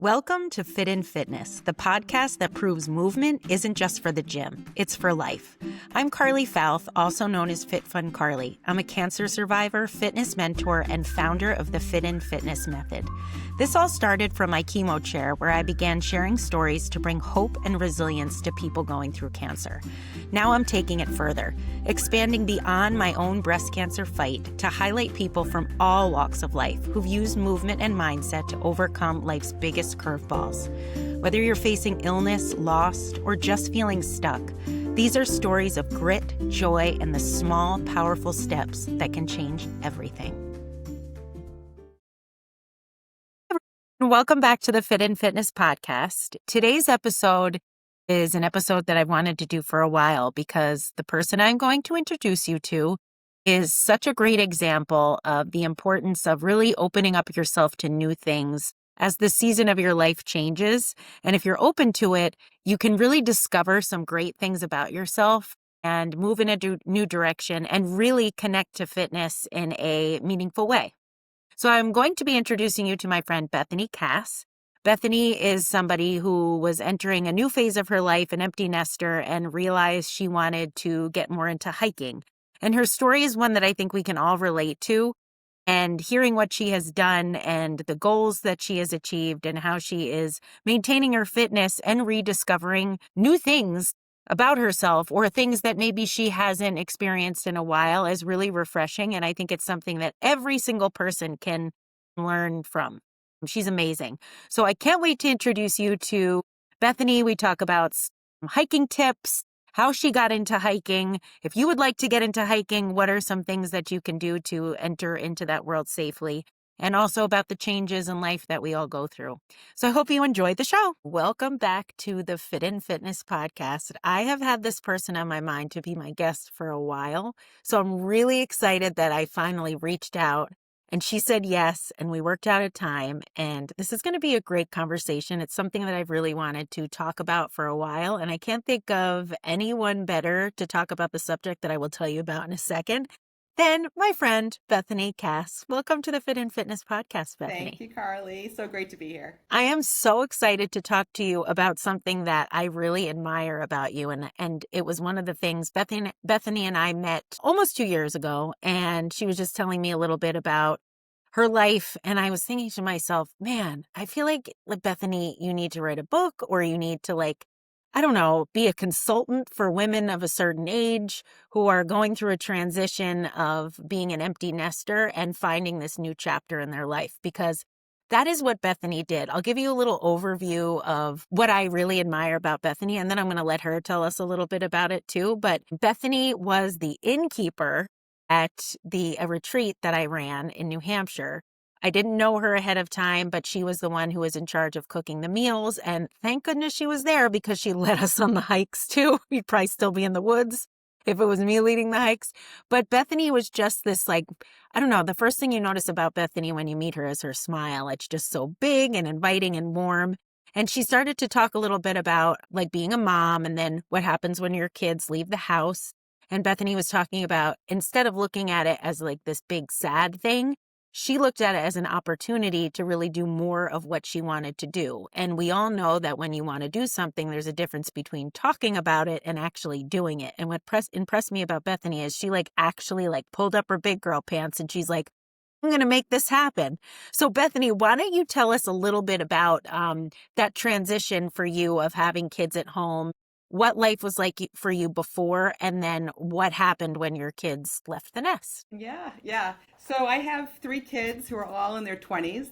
Welcome to Fit in Fitness, the podcast that proves movement isn't just for the gym, it's for life. I'm Carly Fouth, also known as Fit Fun Carly. I'm a cancer survivor, fitness mentor, and founder of the Fit in Fitness method. This all started from my chemo chair, where I began sharing stories to bring hope and resilience to people going through cancer. Now I'm taking it further, expanding beyond my own breast cancer fight to highlight people from all walks of life who've used movement and mindset to overcome life's biggest curveballs. Whether you're facing illness, lost, or just feeling stuck, these are stories of grit, joy, and the small, powerful steps that can change everything. Welcome back to the Fit in Fitness podcast. Today's episode is an episode that I've wanted to do for a while because the person I'm going to introduce you to is such a great example of the importance of really opening up yourself to new things as the season of your life changes. And if you're open to it, you can really discover some great things about yourself and move in a new direction and really connect to fitness in a meaningful way. So I'm going to be introducing you to my friend Bethany Cass. Bethany is somebody who was entering a new phase of her life, an empty nester, and realized she wanted to get more into hiking. And her story is one that I think we can all relate to. And hearing what she has done and the goals that she has achieved and how she is maintaining her fitness and rediscovering new things about herself or things that maybe she hasn't experienced in a while is really refreshing. And I think it's something that every single person can learn from. She's amazing. So I can't wait to introduce you to Bethany. We talk about some hiking tips, how she got into hiking. If you would like to get into hiking, what are some things that you can do to enter into that world safely? And also about the changes in life that we all go through. So I hope you enjoyed the show. Welcome back to the Fit in Fitness podcast. I have had this person on my mind to be my guest for a while. So I'm really excited that I finally reached out and she said yes, and we worked out a time. And this is going to be a great conversation. It's something that I've really wanted to talk about for a while. And I can't think of anyone better to talk about the subject that I will tell you about in a second than my friend, Bethany Cass. Welcome to the Fit in Fitness podcast, Bethany. Thank you, Carly. So great to be here. I am so excited to talk to you about something that I really admire about you. And it was one of the things Bethany and I met almost 2 years ago, and she was just telling me a little bit about her life. And I was thinking to myself, man, I feel like Bethany, you need to write a book, or you need to I don't know, be a consultant for women of a certain age who are going through a transition of being an empty nester and finding this new chapter in their life, because that is what Bethany did. I'll give you a little overview of what I really admire about Bethany, and then I'm going to let her tell us a little bit about it too. But Bethany was the innkeeper at a retreat that I ran in New Hampshire. I didn't know her ahead of time, but she was the one who was in charge of cooking the meals. And thank goodness she was there, because she led us on the hikes too. We'd probably still be in the woods if it was me leading the hikes. But Bethany was just this I don't know, the first thing you notice about Bethany when you meet her is her smile. It's just so big and inviting and warm. And she started to talk a little bit about being a mom and then what happens when your kids leave the house. And Bethany was talking about, instead of looking at it as this big sad thing, she looked at it as an opportunity to really do more of what she wanted to do. And we all know that when you want to do something, there's a difference between talking about it and actually doing it. And what impressed me about Bethany is she actually pulled up her big girl pants and she's like, I'm going to make this happen. So Bethany, why don't you tell us a little bit about that transition for you of having kids at home, what life was like for you before, and then what happened when your kids left the nest? Yeah. So I have 3 kids who are all in their 20s.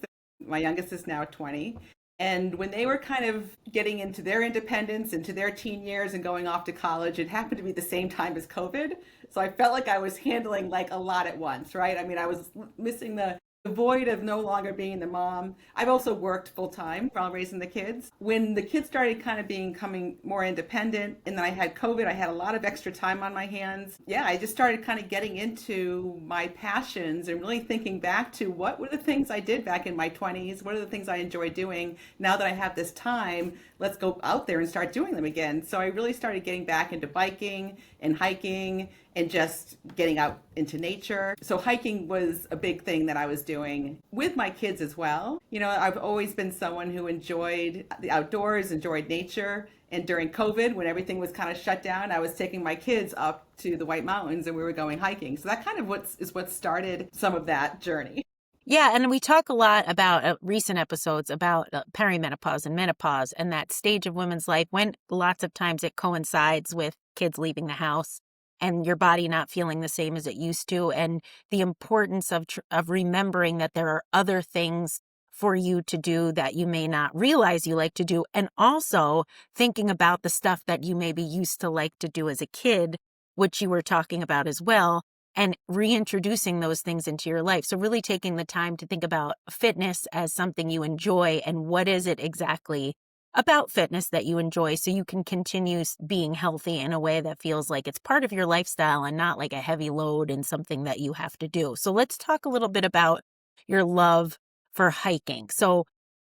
My youngest is now 20. And when they were kind of getting into their independence, into their teen years and going off to college, it happened to be the same time as COVID. So I felt like I was handling a lot at once, right? I mean, I was missing the void of no longer being the mom. I've also worked full time while raising the kids. When the kids started kind of becoming more independent, and then I had COVID, I had a lot of extra time on my hands. Yeah, I just started kind of getting into my passions and really thinking back to what were the things I did back in my 20s? What are the things I enjoy doing? Now that I have this time, let's go out there and start doing them again. So I really started getting back into biking and hiking and just getting out into nature. So hiking was a big thing that I was doing with my kids as well. You know, I've always been someone who enjoyed the outdoors, enjoyed nature. And during COVID, when everything was kind of shut down, I was taking my kids up to the White Mountains and we were going hiking. So that kind of what started some of that journey. Yeah, and we talk a lot about recent episodes about perimenopause and menopause and that stage of women's life when lots of times it coincides with kids leaving the house and your body not feeling the same as it used to, and the importance of remembering that there are other things for you to do that you may not realize you like to do, and also thinking about the stuff that you maybe used to like to do as a kid, which you were talking about as well, and reintroducing those things into your life. So really taking the time to think about fitness as something you enjoy and what is it exactly about fitness that you enjoy so you can continue being healthy in a way that feels like it's part of your lifestyle and not like a heavy load and something that you have to do. So let's talk a little bit about your love for hiking. So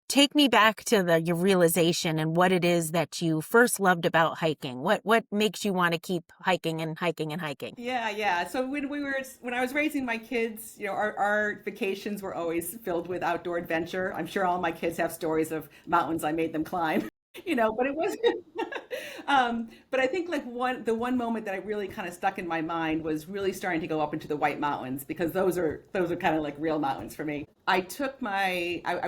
take me back to your realization and what it is that you first loved about hiking. What makes you want to keep hiking and hiking and hiking? Yeah, yeah. So when I was raising my kids, you know, our vacations were always filled with outdoor adventure. I'm sure all my kids have stories of mountains I made them climb, you know, but it wasn't. But I think like the one moment that I really kind of stuck in my mind was really starting to go up into the White Mountains because those are kind of like real mountains for me. I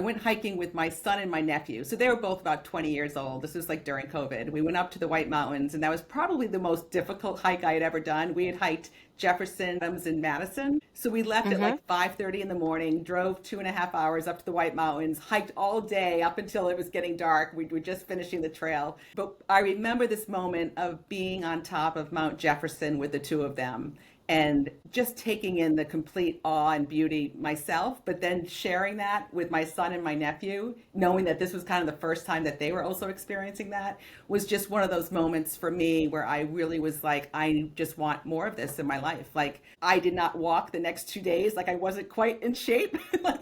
went hiking with my son and my nephew. So they were both about 20 years old. This was like during COVID. We went up to the White Mountains and that was probably the most difficult hike I had ever done. We had hiked Jefferson, Adams, and Madison. So we left at Mm-hmm. like 5:30 in the morning, drove 2.5 hours up to the White Mountains, hiked all day up until it was getting dark. We were just finishing the trail. But I remember this moment of being on top of Mount Jefferson with the two of them and just taking in the complete awe and beauty myself, but then sharing that with my son and my nephew, knowing that this was kind of the first time that they were also experiencing that, was just one of those moments for me where I really was like, I just want more of this in my life. Like, I did not walk the next 2 days, like, I wasn't quite in shape. Like,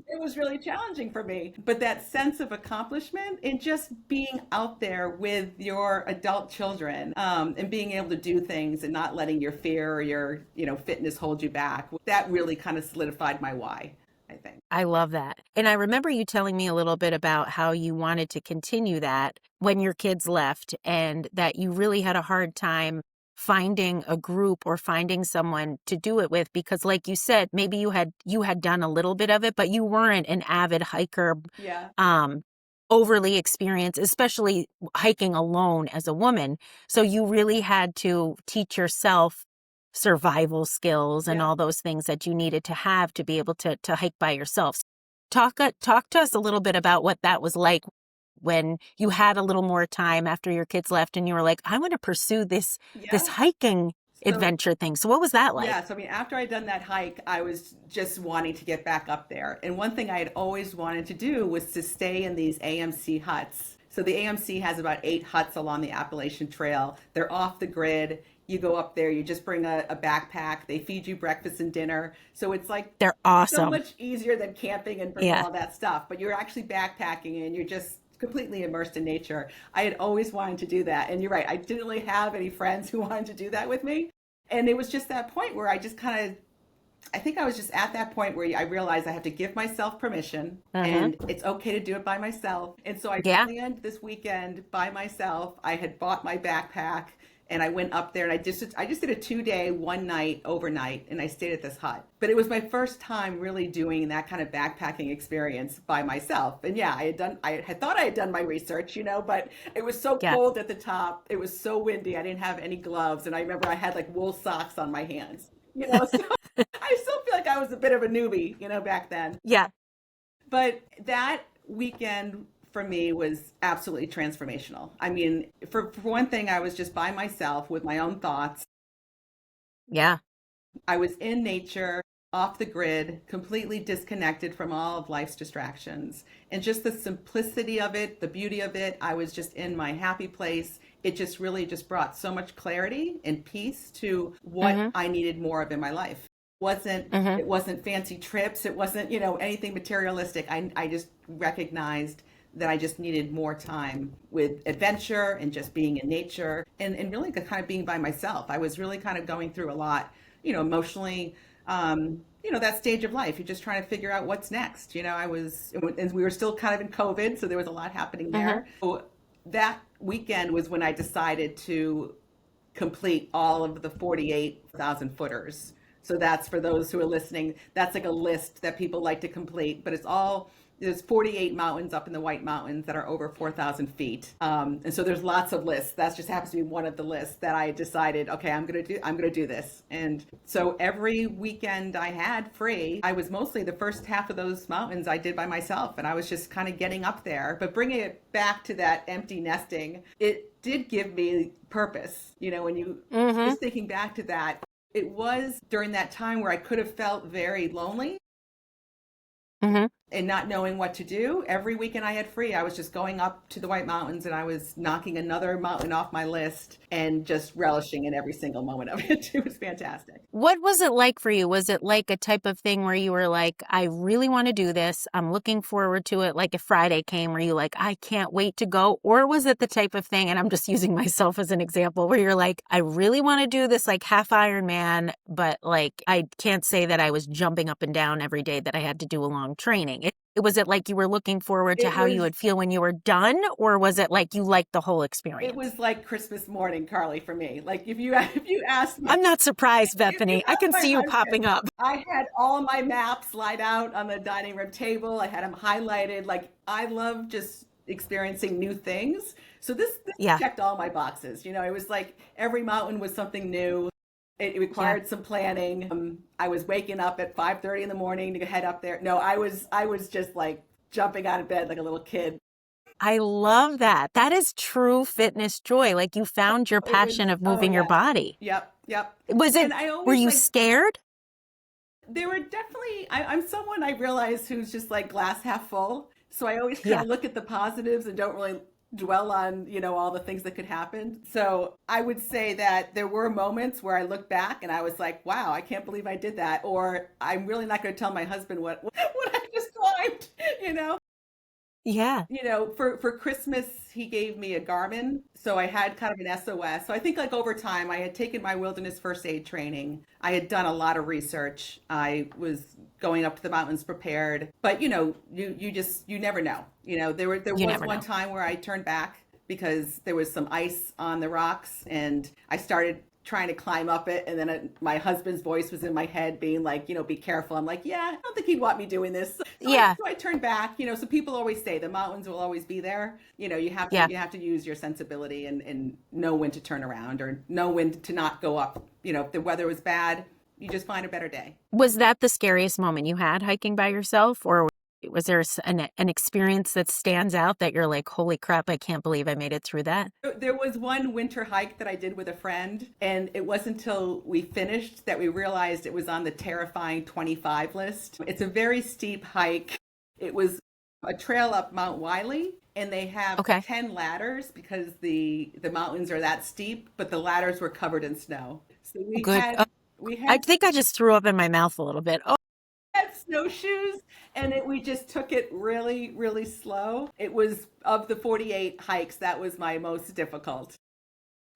it was really challenging for me. But that sense of accomplishment and just being out there with your adult children, and being able to do things and not letting your fear or your, you know, fitness hold you back, that really kind of solidified my why, I think. I love that. And I remember you telling me a little bit about how you wanted to continue that when your kids left and that you really had a hard time finding a group or finding someone to do it with because like you said, maybe you had done a little bit of it, but you weren't an avid hiker, Yeah. um overly experienced, especially hiking alone as a woman. So you really had to teach yourself survival skills and Yeah. all those things that you needed to have to be able to hike by yourself. Talk to us a little bit about what that was like when you had a little more time after your kids left and you were like, I want to pursue this Yeah. hiking So adventure thing. So what was that like? yeah, so I mean, after I'd done that hike, I was just wanting to get back up there. And one thing I had always wanted to do was to stay in these AMC huts. So the AMC has about 8 huts along the Appalachian Trail. They're off the grid. You go up there, you just bring a backpack. They feed you breakfast and dinner. So it's like They're so awesome. much easier than camping and bringing Yeah. all that stuff. But you're actually backpacking and you're just completely immersed in nature. I had always wanted to do that. And you're right, I didn't really have any friends who wanted to do that with me. And it was just that point where I just kind of, I think I was just at that point where I realized I have to give myself permission Mm-hmm. and it's okay to do it by myself. And so I Yeah. planned this weekend by myself. I had bought my backpack and I went up there and I just did a 2 day, one night, overnight, and I stayed at this hut. But it was my first time really doing that kind of backpacking experience by myself. And yeah, I had thought I had done my research, you know, but it was so Yeah. cold at the top. It was so windy. I didn't have any gloves. And I remember I had like wool socks on my hands, you know, so I still feel like I was a bit of a newbie, you know, back then. Yeah. But that weekend for me was absolutely transformational. I mean, for one thing, I was just by myself with my own thoughts. Yeah. I was in nature, off the grid, completely disconnected from all of life's distractions. And just the simplicity of it, the beauty of it, I was just in my happy place. It just really just brought so much clarity and peace to what Mm-hmm. I needed more of in my life. Mm-hmm. It wasn't fancy trips, it wasn't, you know, anything materialistic. I just recognized that I just needed more time with adventure and just being in nature and really kind of being by myself. I was really kind of going through a lot, emotionally, that stage of life. You're just trying to figure out what's next. And we were still kind of in COVID, so there was a lot happening Hmm. there. So that weekend was when I decided to complete all of the 48,000 footers. So that's for those who are listening. That's like a list that people like to complete, but there's 48 mountains up in the White Mountains that are over 4,000 feet. And so there's lots of lists. That just happens to be one of the lists that I decided, okay, I'm gonna do this. And so every weekend I had free, I was mostly the first half of those mountains I did by myself. And I was just kind of getting up there. But bringing it back to that empty nesting, it did give me purpose. When you Hmm. just thinking back to that, it was during that time where I could have felt very lonely Hmm. and not knowing what to do. Every weekend I had free, I was just going up to the White Mountains and I was knocking another mountain off my list and just relishing in every single moment of it. It was fantastic. What was it like for you? Was it like a type of thing where you were like, I really want to do this. I'm looking forward to it. Like if Friday came, were you like, I can't wait to go? Or was it the type of thing, and I'm just using myself as an example, where you're like, I really want to do this like half Ironman, but like I can't say that I was jumping up and down every day that I had to do a long training. Was it like you were looking forward to It how you was would feel when you were done? Or was it like you liked the whole it experience? was like Christmas morning, Carly, for me. Like if you asked my I'm not surprised, if you Bethany. I asked can my see you popping husband, up. I had all my maps laid out on the dining room table. I had them highlighted. Like I love just experiencing new things. So this Yeah. checked all my boxes. It was like every mountain was something new. It Yeah. required some planning. I was waking up at 5:30 in the morning to head up there. No, I was just like jumping out of bed like a little kid. I love that. That is true fitness joy. Like you found your It was, passion of oh moving your yeah, body. yep, yep. Was it, And I were always you like scared? there were definitely I'm someone I realize who's just like glass half full. So I always kind Yeah. of look at the positives and don't really dwell on, all the things that could happen. So I would say that there were moments where I looked back and I was like, wow, I can't believe I did that. Or I'm really not going to tell my husband what I just climbed, you know? Yeah. For Christmas, he gave me a Garmin. So I had kind of an SOS. So I think like over time, I had taken my wilderness first aid training. I had done a lot of research. I was going up to the mountains prepared. But you never know. There You was never one know. time where I turned back because there was some ice on the rocks and I started trying to climb up it and then my husband's voice was in my head being like, be careful. I'm like, yeah, I don't think he'd want me doing this. So I Yeah. so I turned back. So people always say the mountains will always be there. You have to Yeah. you have to use your sensibility and know when to turn around or know when to not go up. If the weather was bad, you just find a better day. Was that the scariest moment you had hiking by yourself? Or was there an experience that stands out that you're like, holy crap, I can't believe I made it through that? There was one winter hike that I did with a friend, and it wasn't until we finished that we realized it was on the terrifying 25 list. It's a very steep hike. It was a trail up Mount Wiley, and they have Okay. 10 ladders because the mountains are that steep, but the ladders were covered in snow. So Oh, good. we I had think I just threw up in my mouth a little bit. Oh, had snowshoes and we just took it really, really slow. It was of the 48 hikes, that was my most difficult.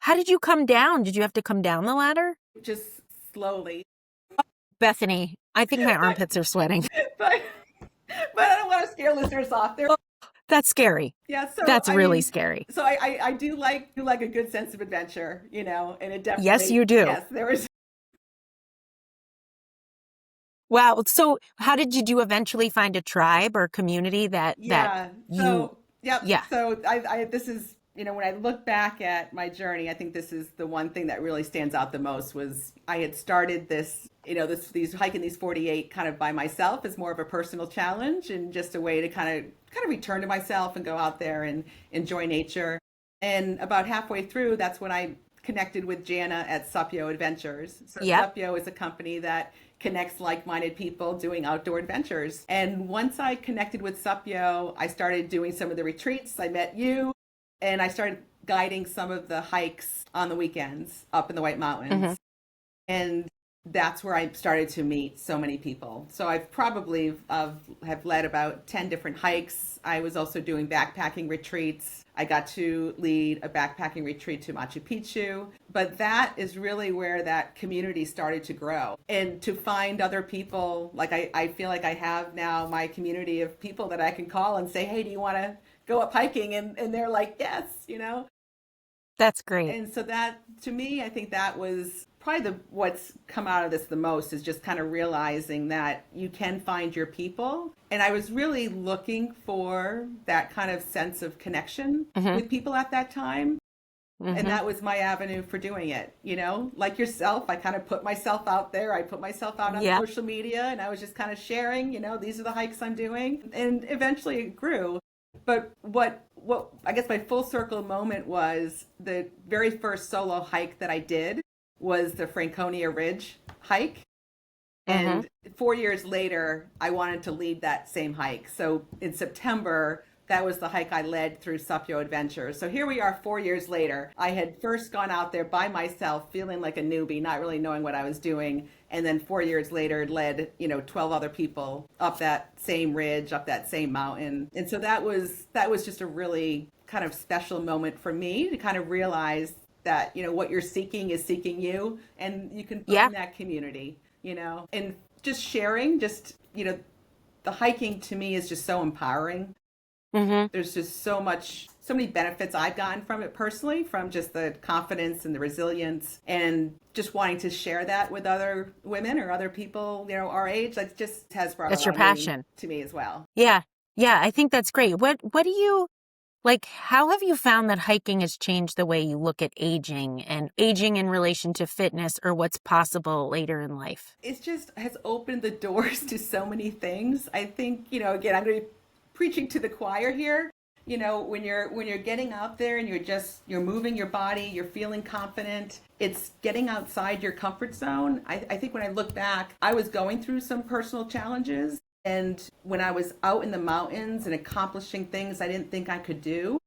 how did you come down? Did you have to come down the ladder? Just slowly. Bethany, I think my But armpits are sweating. but but I don't want to scare listeners off. There Oh, that's scary. yeah, so That's I really mean scary. so I do like a good sense of adventure, and it Yes, definitely you do. yes, there was Wow. So how did you eventually find a tribe or community that yeah. you, So, yep. yeah. So I this is, when I look back at my journey, I think this is the one thing that really stands out the most was I had started this, these hiking these 48 kind of by myself as more of a personal challenge and just a way to kind of return to myself and go out there and enjoy nature. And about halfway through, that's when I connected with Jana at Sapio Adventures. So Yeah. Sapio is a company that connects like-minded people doing outdoor adventures. And once I connected with Sapio, I started doing some of the retreats. I met you and I started guiding some of the hikes on the weekends up in the White Hmm. Mountains. And that's where I started to meet so many people. So I've probably have led about 10 different hikes. I was also doing backpacking retreats. I got to lead a backpacking retreat to Machu Picchu. But that is really where that community started to grow. And to find other people, like I feel like I have now my community of people that I can call and say, hey, do you want to go up hiking? And they're like, yes, you know? That's great. And so that, to me, I think that was probably the what's come out of this the most is just kind of realizing that you can find your people. And I was really looking for that kind of sense of connection Hmm. with people at that time. And Hmm. that was my avenue for doing it. You know, like yourself, I kind of put myself out there. I put myself out on Yeah. social media and I was just kind of sharing, you know, these are the hikes I'm doing. And eventually it grew. But what I guess my full circle moment was the very first solo hike that I did was the Franconia Ridge hike. Hmm. And 4 years later, I wanted to lead that same hike. So in September, that was the hike I led through Sapio Adventure. So here we are 4 years later. I had first gone out there by myself, feeling like a newbie, not really knowing what I was doing. And then 4 years later, led, 12 other people up that same ridge, up that same mountain. And so that was just a really kind of special moment for me to kind of realize that, what you're seeking is seeking you and you can Yeah. find that community, and just sharing, the hiking to me is just so empowering. Hmm. There's just so many benefits I've gotten from it personally, from just the confidence and the resilience and just wanting to share that with other women or other people, our age. That just has brought a That's lot your of meaning passion. to me as well. Yeah. Yeah. I think that's great. What do you like? How have you found that hiking has changed the way you look at aging and aging in relation to fitness or what's possible later in life? It just has opened the doors to so many things. I think, again, I'm going to be preaching to the choir here. When you're getting out there and you're moving your body, you're feeling confident. It's getting outside your comfort zone. I think when I look back, I was going through some personal challenges. And when I was out in the mountains and accomplishing things I didn't think I could do,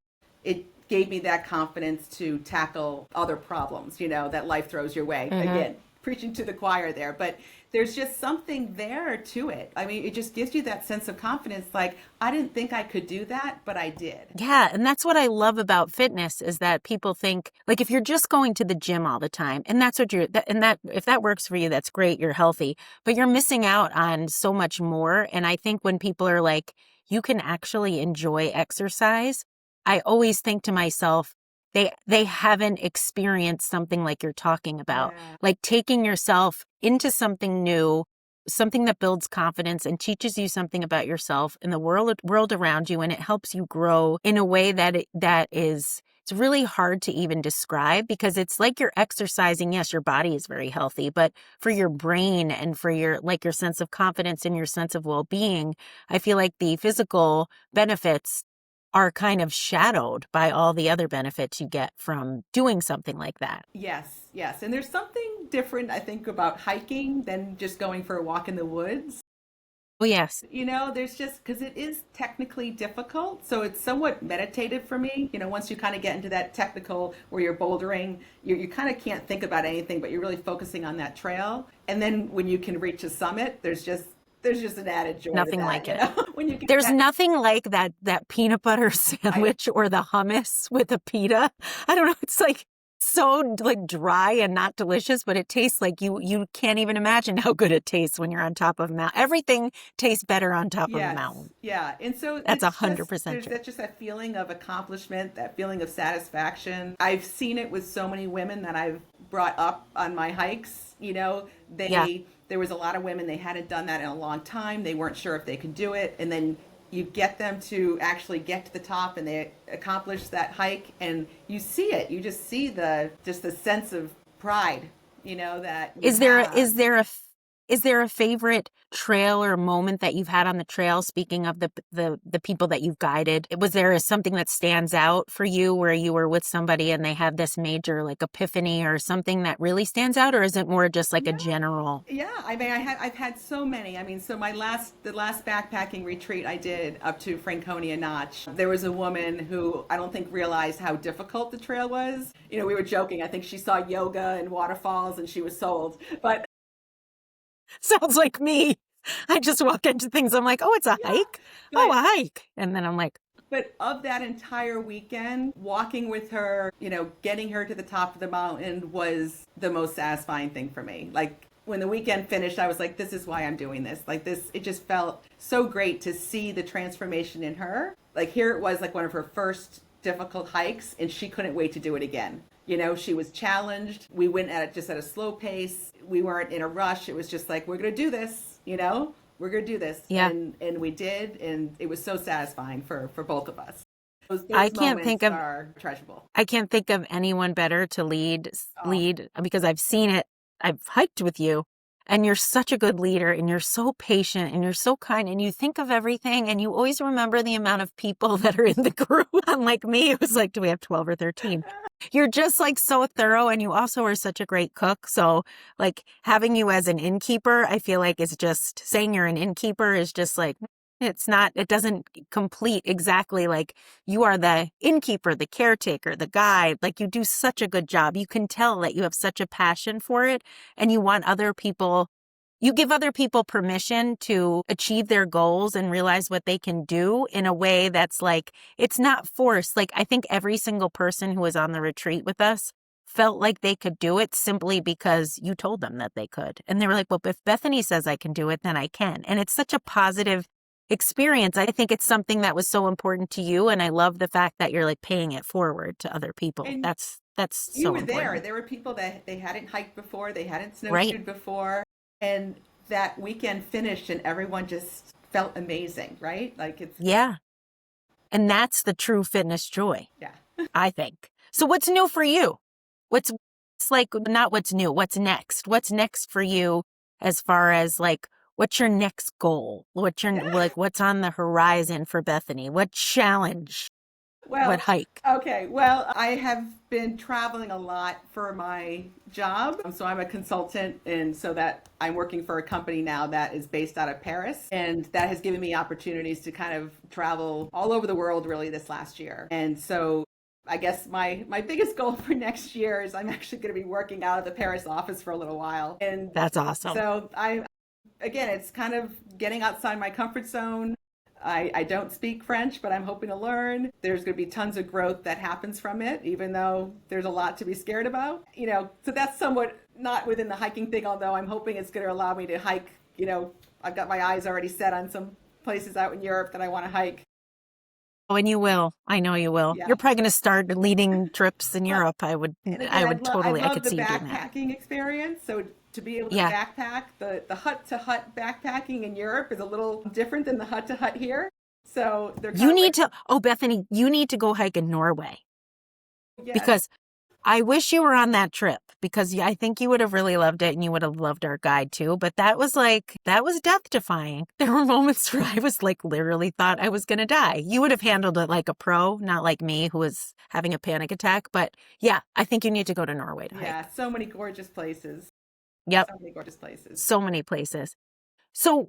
it gave me that confidence to tackle other problems, that life throws your way. Hmm. Again, preaching to the choir there, but there's just something there to it. I mean, it just gives you that sense of confidence. Like, I didn't think I could do that, but I did. Yeah, and that's what I love about fitness is that people think like if you're just going to the gym all the time and that's what and that if that works for you, that's great, you're healthy, but you're missing out on so much more. And I think when people are like, you can actually enjoy exercise, I always think to myself, they haven't experienced something like you're talking about, Yeah. like taking yourself into something new, something that builds confidence and teaches you something about yourself and the world around you, and it helps you grow in a way that is it's really hard to even describe because it's like you're exercising. Yes, your body is very healthy, but for your brain and for your sense of confidence and your sense of well-being, I feel like the physical benefits are kind of shadowed by all the other benefits you get from doing something like that. Yes, yes. And there's something different, I think, about hiking than just going for a walk in the woods. Oh, yes. There's just because it is technically difficult. So it's somewhat meditative for me. Once you kind of get into that technical where you're bouldering, you kind of can't think about anything, but you're really focusing on that trail. And then when you can reach a summit, there's just an added joy to Nothing that, like it. when you get There's that. nothing like that peanut butter I sandwich or the hummus with a pita. I don't know. It's like so like dry and not delicious, but it tastes like you can't even imagine how good it tastes when you're on top of a mountain. Everything tastes better on top of a Yes, mountain. yeah. And so That's it's just 100% there's true. that feeling of accomplishment, that feeling of satisfaction. I've seen it with so many women that I've brought up on my hikes. Yeah. There was a lot of women, they hadn't done that in a long time. They weren't sure if they could do it. And then you get them to actually get to the top and they accomplish that hike and you see it. You just see the sense of pride, that you Is there a, have. is there a f- is there a favorite trail or moment that you've had on the trail? Speaking of the people that you've guided, was there something that stands out for you where you were with somebody and they had this major like epiphany or something that really stands out, or is it more just like a No. general? Yeah, I mean, I've had so many. I mean, so the last backpacking retreat I did up to Franconia Notch, there was a woman who I don't think realized how difficult the trail was. We were joking. I think she saw yoga and waterfalls and she was sold. But Sounds like me. I just walk into things. I'm like, oh, it's a Yeah. hike. Oh, But a hike. And then I'm like, But of that entire weekend, walking with her, getting her to the top of the mountain was the most satisfying thing for me. Like when the weekend finished, I was like, this is why I'm doing this. Like this, it just felt so great to see the transformation in her. Like here it was like one of her first difficult hikes, and she couldn't wait to do it again. She was challenged. We went at it just at a slow pace. We weren't in a rush. It was just like, we're going to do this. We're going to do this. yeah, And we did. And it was so satisfying for both of us. I Those can't think moments of are treasurable. I can't think of anyone better to Oh, lead because I've seen it. I've hiked with you and you're such a good leader and you're so patient and you're so kind and you think of everything and you always remember the amount of people that are in the group. Unlike me, it was like, do we have 12 or 13? You're just like so thorough and you also are such a great cook. So like having you as an innkeeper, I feel like is just saying you're an innkeeper is just like, it doesn't complete exactly like you are the innkeeper, the caretaker, the guide. Like you do such a good job. You can tell that you have such a passion for it and you want other people, you give other people permission to achieve their goals and realize what they can do in a way that's like, it's not forced. Like I think every single person who was on the retreat with us felt like they could do it simply because you told them that they could. And they were like, well, if Bethany says I can do it, then I can. And it's such a positive experience. I think it's something that was so important to you. And I love the fact that you're like paying it forward to other people. and That's you so were there. important. There were people that they hadn't hiked before, they hadn't Right. snowshoed before. And that weekend finished and everyone just felt amazing, right? Like it's, Yeah. And that's the true fitness joy, yeah. I think. So what's new for you? It's like not what's new, what's next? What's next for you as far as like what's your next goal? What's on the horizon for Bethany? What challenge? What Well, hike? okay. Well, I have been traveling a lot for my job. So I'm a consultant, and so that I'm working for a company now that is based out of Paris. And that has given me opportunities to kind of travel all over the world really this last year. And so I guess my biggest goal for next year is I'm actually going to be working out of the Paris office for a little while. And That's awesome. so again, it's kind of getting outside my comfort zone. I don't speak French, but I'm hoping to learn. There's going to be tons of growth that happens from it, even though there's a lot to be scared about. So that's somewhat not within the hiking thing, although I'm hoping it's going to allow me to hike. I've got my eyes already set on some places out in Europe that I want to hike. Oh, and you will. I know you will. Yeah. You're probably going to start leading trips in Well, Europe. and I again, would I totally, I love could the see you doing that. backpacking experience. So to be able to Yeah. backpack, the hut to hut backpacking in Europe is a little different than the hut to hut here. So they're kind You of need like, to, oh, Bethany, you need to go hike in Norway yes, because I wish you were on that trip because I think you would have really loved it and you would have loved our guide too. But that was death defying. There were moments where I was like literally thought I was going to die. You would have handled it like a pro, not like me who was having a panic attack. But yeah, I think you need to go to Norway to yeah, hike. so many gorgeous places. Yep. So many gorgeous places. So many places. So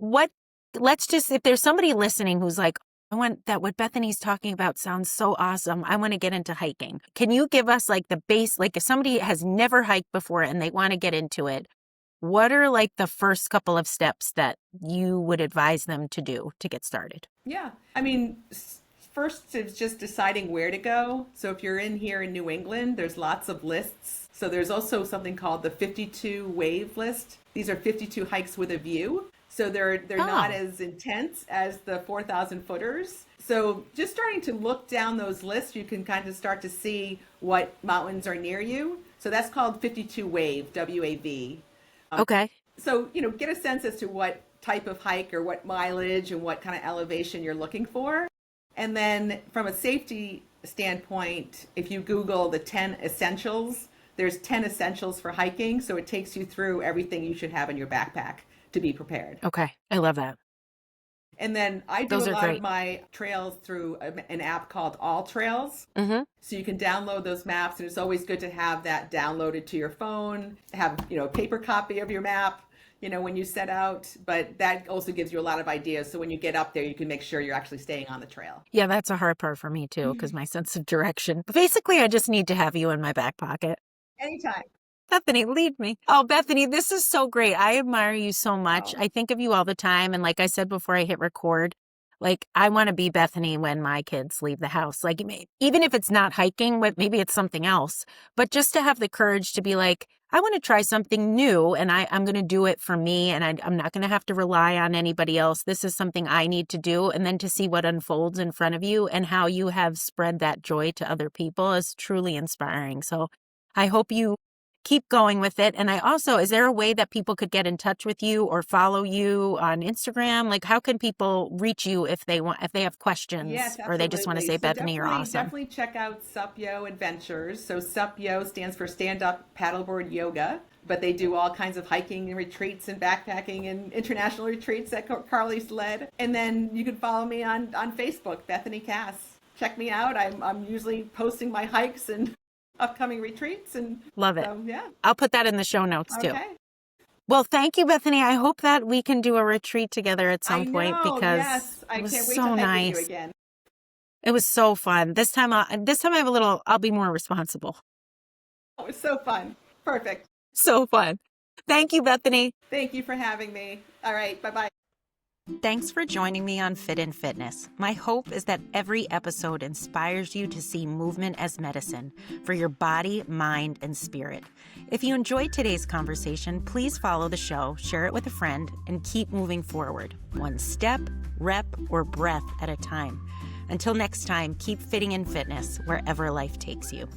let's just, if there's somebody listening who's like, I want that what Bethany's talking about sounds so awesome. I want to get into hiking. Can you give us like the base, like if somebody has never hiked before and they want to get into it, what are like the first couple of steps that you would advise them to do to get started? Yeah. I mean, first is just deciding where to go. So if you're in here in New England, there's lots of lists. So there's also something called the 52 wave list. These are 52 hikes with a view. So they're not Oh, as intense as the 4,000 footers. So just starting to look down those lists, you can kind of start to see what mountains are near you. So that's called 52 wave, WAV. okay. So, get a sense as to what type of hike or what mileage and what kind of elevation you're looking for. And then from a safety standpoint, if you Google the 10 essentials, there's 10 essentials for hiking. So it takes you through everything you should have in your backpack to be prepared. Okay. I love that. And then I do a Those are lot of great. my trails through an app called All Trails. Mm-hmm. So you can download those maps, and it's always good to have that downloaded to your phone, have, a paper copy of your map, when you set out. But that also gives you a lot of ideas. So when you get up there, you can make sure you're actually staying on the trail. Yeah, that's a hard part for me too, because my sense of direction. Basically, I just need to have you in my back pocket. Anytime. Bethany, lead me. Oh, Bethany, this is so great. I admire you so much. Oh, I think of you all the time. And like I said before I hit record, like I want to be Bethany when my kids leave the house. Like even if it's not hiking, but maybe it's something else. But just to have the courage to be like, I want to try something new and I'm going to do it for me. And I'm not going to have to rely on anybody else. This is something I need to do. And then to see what unfolds in front of you and how you have spread that joy to other people is truly inspiring. So I hope you keep going with it. And is there a way that people could get in touch with you or follow you on Instagram? Like how can people reach you if they have questions yes, or they just want to absolutely. say, So Bethany, you're awesome. definitely check out SupYo Adventures. So SupYo stands for Stand Up Paddleboard Yoga, but they do all kinds of hiking and retreats and backpacking and international retreats that Carly's led. And then you can follow me on Facebook, Bethany Cass. Check me out. I'm usually posting my hikes and upcoming retreats. And Love it. so, yeah. I'll put that in the show notes too. Okay. Well, thank you, Bethany. I hope that we can do a retreat together at I some point know. because Yes. I it was can't wait so to hike with you nice. again. It was so fun. This time I'll be more responsible. Oh, it was so fun. Perfect. So fun. Thank you, Bethany. Thank you for having me. All right. Bye-bye. Thanks for joining me on Fit in Fitness. My hope is that every episode inspires you to see movement as medicine for your body, mind, and spirit. If you enjoyed today's conversation, please follow the show, share it with a friend, and keep moving forward, one step, rep, or breath at a time. Until next time, keep fitting in fitness wherever life takes you.